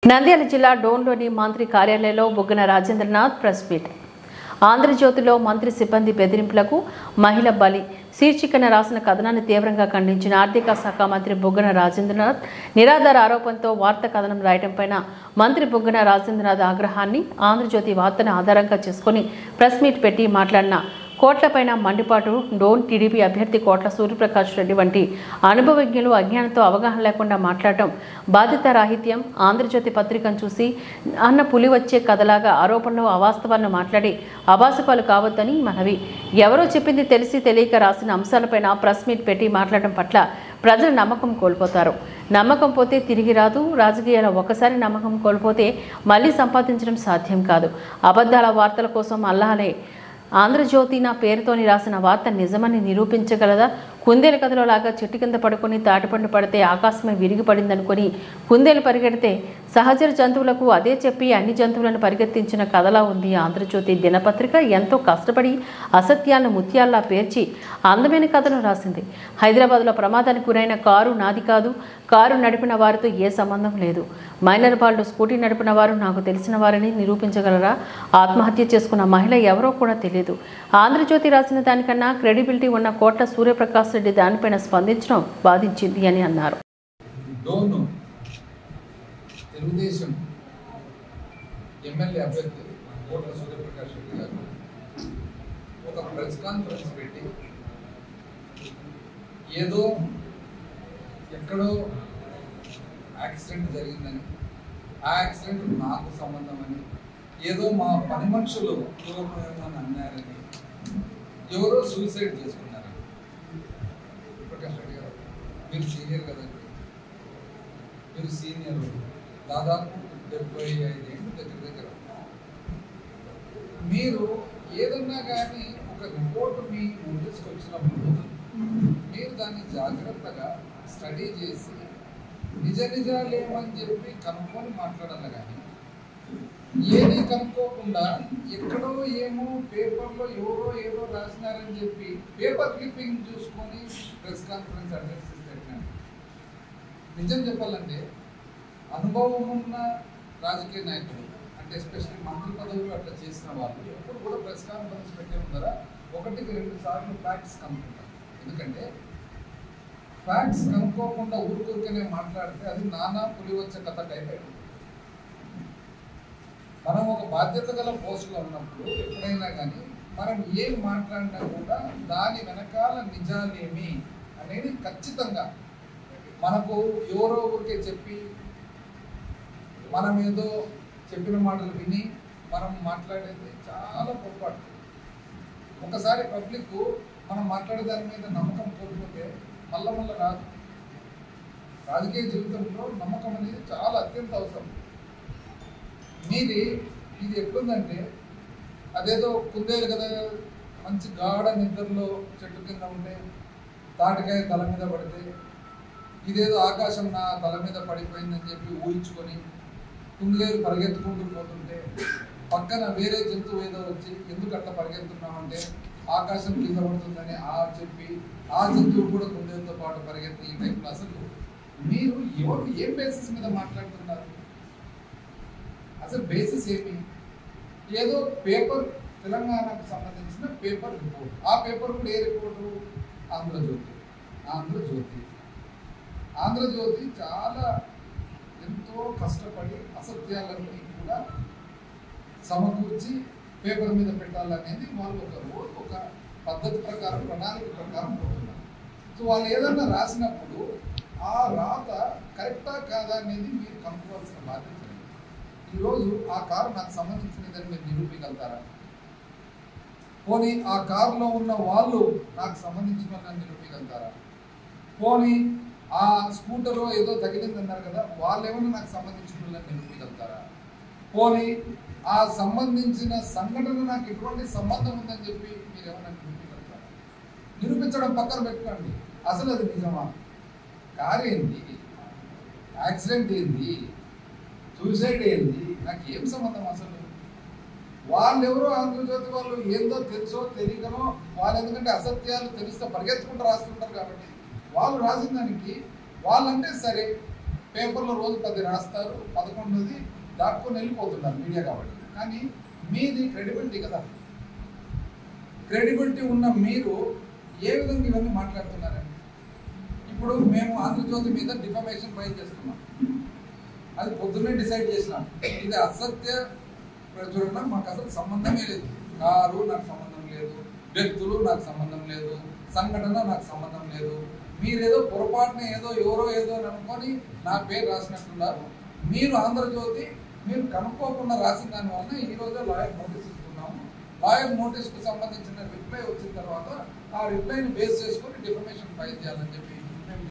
నంద్యాల జిల్లా డోన్లోని మంత్రి కార్యాలయంలో బుగ్గన రాజేంద్రనాథ్ ప్రెస్ మీట్. ఆంధ్రజ్యోతిలో మంత్రి సిబ్బంది బెదిరింపులకు మహిళ బలి శీర్షికన రాసిన కథనాన్ని తీవ్రంగా ఖండించిన ఆర్థిక శాఖ మంత్రి బుగ్గన రాజేంద్రనాథ్ నిరాధార ఆరోపణతో వార్తా కథనం రాయడంపై మంత్రి బుగ్గన రాజేంద్రనాథ్ ఆగ్రహాన్ని ఆంధ్రజ్యోతి వార్తను ఆధారంగా చేసుకుని ప్రెస్ మీట్ పెట్టి మాట్లాడిన కోట్లపైన మండిపాటు డోన్ టీడీపీ అభ్యర్థి కోట్ల సూర్యప్రకాష్ రెడ్డి వంటి అనుభవజ్ఞులు అజ్ఞానంతో అవగాహన లేకుండా మాట్లాడటం బాధ్యతారాహిత్యం. ఆంధ్రజ్యోతి పత్రికను చూసి అన్న పులి వచ్చే కథలాగా ఆరోపణలు అవాస్తవాలను మాట్లాడి అబాసుపాలు కావద్దని మనవి. ఎవరో చెప్పింది తెలిసి తెలియక రాసిన అంశాలపైన ప్రెస్ మీట్ పెట్టి మాట్లాడటం పట్ల ప్రజలు నమ్మకం కోల్పోతారు. నమ్మకం పోతే తిరిగి రాదు. రాజకీయాల్లో ఒకసారి నమ్మకం కోల్పోతే మళ్ళీ సంపాదించడం సాధ్యం కాదు. అబద్ధాల వార్తల కోసం అల్లాలే ఆంధ్రజ్యోతి నా పేరుతోని రాసిన వార్త నిజమని నిరూపించగలదా? కుందేలు కథలో లాగా చెట్టు కింద పడుకొని తాటిపండు పడితే ఆకాశమే విరిగి పడిందనుకొని కుందేలు పరిగెడితే సహచర జంతువులకు అదే చెప్పి అన్ని జంతువులను పరిగెత్తించిన కథలా ఉంది ఆంధ్రజ్యోతి దినపత్రిక. ఎంతో కష్టపడి అసత్యాలను ముత్యాల్లా పేర్చి అందమైన కథను రాసింది. హైదరాబాద్లో ప్రమాదానికి గురైన కారు నాది కాదు. కారు నడిపిన వారితో ఏ సంబంధం లేదు. మైనర్ బాలుడు స్కూటీ నడిపిన వారు నాకు తెలిసిన వారిని నిరూపించగలరా? ఆత్మహత్య చేసుకున్న మహిళ ఎవరో కూడా తెలియదు. ఆంధ్రజ్యోతి రాసిన దానికన్నా క్రెడిబిలిటీ ఉన్న కోట్ల సూర్యప్రకాష్ రెడ్డి దానిపైన స్పందించడం బాధించింది అని అన్నారు. తెలుగుదేశం ఎమ్మెల్యే అభ్యర్థి కోట్ల సూర్యప్రకాష్ రెడ్డి గారు ఒక ప్రెస్ కాన్ఫరెన్స్ పెట్టి ఏదో ఎక్కడో యాక్సిడెంట్ జరిగిందని, ఆ యాక్సిడెంట్ నాకు సంబంధం అని, ఏదో మా పని మనుషులు పూర్వమని అన్నారని, ఎవరో సూసైడ్ చేసుకున్నారని. ప్రకాష్ రెడ్డి గారు మీరు సీనియర్ కదండి, మీరు సీనియర్, దాదాపు 75 ఏళ్ళు దగ్గర మీరు ఏదన్నా కానీ ఒక రిపోర్ట్ మీ నోటీస్కి వచ్చినప్పుడు మీరు దాన్ని జాగ్రత్తగా స్టడీ చేసి నిజాలు ఏమని చెప్పి కనుక్కొని మాట్లాడాలి. కానీ ఏది కనుక్కోకుండా ఎక్కడో ఏమో పేపర్లో ఎవరో ఏదో రాసినారని చెప్పి పేపర్ క్లిప్పింగ్ చూసుకొని ప్రెస్ కాన్ఫరెన్స్ అడ్రస్ చేసినట్టు. నిజం చెప్పాలంటే అనుభవం ఉన్న రాజకీయ నాయకులు అంటే ఎస్పెషల్లీ మంత్రి పదవులు అట్లా చేసిన వాళ్ళు ఎప్పుడు కూడా ప్రెస్ కాన్ఫరెన్స్ పెట్టే ముందర 1-2 సార్లు ఫ్యాక్ట్స్ కనుక్కుంటారు. ఎందుకంటే ఫ్యాక్ట్స్ కనుక్కోకుండా ఊరికనే మాట్లాడితే అది నానా పులి వచ్చే కథ టైప్ అయిపోతుంది. మనం ఒక బాధ్యత గల పోస్టులో ఉన్నప్పుడు ఎప్పుడైనా కానీ మనం ఏం మాట్లాడినా కూడా దాని వెనకాల నిజాలేమి అనేది ఖచ్చితంగా మనకు ఎవరో ఊరికే చెప్పి మనం ఏదో చెప్పిన మాటలు విని మనం మాట్లాడేది చాలా పొరపాటు. ఒకసారి పబ్లిక్ మనం మాట్లాడే దాని మీద నమ్మకం కోల్పోతే మళ్ళా రాదు. రాజకీయ జీవితంలో నమ్మకం అనేది చాలా అత్యంత అవసరం. ఇది ఎట్లుందంటే అదేదో కుందేలు కదా, మంచి గాఢ నిద్రలో చెట్టు కింద ఉంటే తాటికాయ తల మీద పడితే ఇదేదో ఆకాశం నా తల మీద పడిపోయిందని చెప్పి ఊహించుకొని కుందేలు పరిగెత్తుకుంటూ పోతుంటే పక్కన వేరే జంతువు ఏదో వచ్చి ఎందుకు అట్లా పరిగెత్తున్నామంటే ఆకాశం కింద పడుతుందని చెప్పి ఆ జంతువు కూడా కుందేలుతో పాటు పరిగెత్తి ఈ టైంలో అసలు మీరు ఎవరు ఏ బేసిస్ మీద మాట్లాడుతున్నారు? అసలు బేసిస్ ఏమి? ఏదో పేపర్ తెలంగాణకు సంబంధించిన పేపర్ రిపోర్ట్, ఆ పేపర్ కూడా ఏ రిపోర్టు? ఆంధ్రజ్యోతి చాలా ఎంతో కష్టపడి అసత్యాలన్నీ కూడా సమకూర్చి పేపర్ మీద పెట్టాలనేది వాళ్ళు ఒక పద్ధతి ప్రకారం, ప్రణాళిక ప్రకారం పోతున్నారు. సో వాళ్ళు ఏదన్నా రాసినప్పుడు ఆ రాత కరెక్టా కాదా అనేది మీరు కనుక్కోవాల్సిన బాధ్యత. ఈరోజు ఆ కారు నాకు సంబంధించినదని మీరు నిరూపించగలుగుతారా? పోనీ ఆ కారులో ఉన్న వాళ్ళు నాకు సంబంధించిన నిరూపించగలుగుతారా? పోనీ ఆ స్కూటర్లో ఏదో తగిలిందన్నారు కదా, వాళ్ళు ఏమన్నా నాకు సంబంధించిన నిరూపించగలుగుతారా? పోనీ ఆ సంబంధించిన సంఘటన నాకు ఎటువంటి సంబంధం ఉందని చెప్పి మీరు ఏమన్నా నిరూపించగలుగుతారా? నిరూపించడం పక్కన పెట్టుకోండి, అసలు అది నిజమా? కారు ఏంది, యాక్సిడెంట్ ఏంది, సూసైడ్ ఏంది, నాకు ఏం సంబంధం అసలు? వాళ్ళు ఎవరో ఆంధ్రజ్యోతి వాళ్ళు ఏందో తెలుసో తెలియకనో వాళ్ళు, ఎందుకంటే అసత్యాలు తెలిస్తే పరిగెత్తుకుంటూ రాస్తుంటారు కాబట్టి వాళ్ళు రాసిన దానికి వాళ్ళంటే సరే పేపర్లో రోజు 10 రాస్తారు, 11ది దాటుకొని వెళ్ళిపోతున్నారు మీడియా కాబట్టి. కానీ మీది క్రెడిబిలిటీ కదా, క్రెడిబిలిటీ ఉన్న మీరు ఏ విధంగా ఇవన్నీ మాట్లాడుతున్నారండి? ఇప్పుడు మేము ఆంధ్రజ్యోతి మీద డిఫమేషన్ ఫైల్ చేస్తున్నాం, అది పొద్దున్నే డిసైడ్ చేసినాం. ఇది అసత్య ప్రచురణ మాకు అసలు సంబంధమే లేదు. కారు నాకు సంబంధం లేదు, వ్యక్తులు నాకు సంబంధం లేదు, సంఘటన నాకు సంబంధం లేదు. మీరేదో పొరపాటున ఎవరో ఏదో అని అనుకొని నా పేరు రాసినట్టున్నారు. మీరు ఆంధ్రజ్యోతి మీరు కనుక్కోకుండా రాసిన దాని వలన ఈరోజు లాయర్ నోటీస్ ఇస్తున్నాము. లాయర్ నోటీస్కు సంబంధించిన రిప్లై వచ్చిన తర్వాత ఆ రిప్లైని బేస్ చేసుకొని డిఫమేషన్ ఫైల్ చేయాలని చెప్పి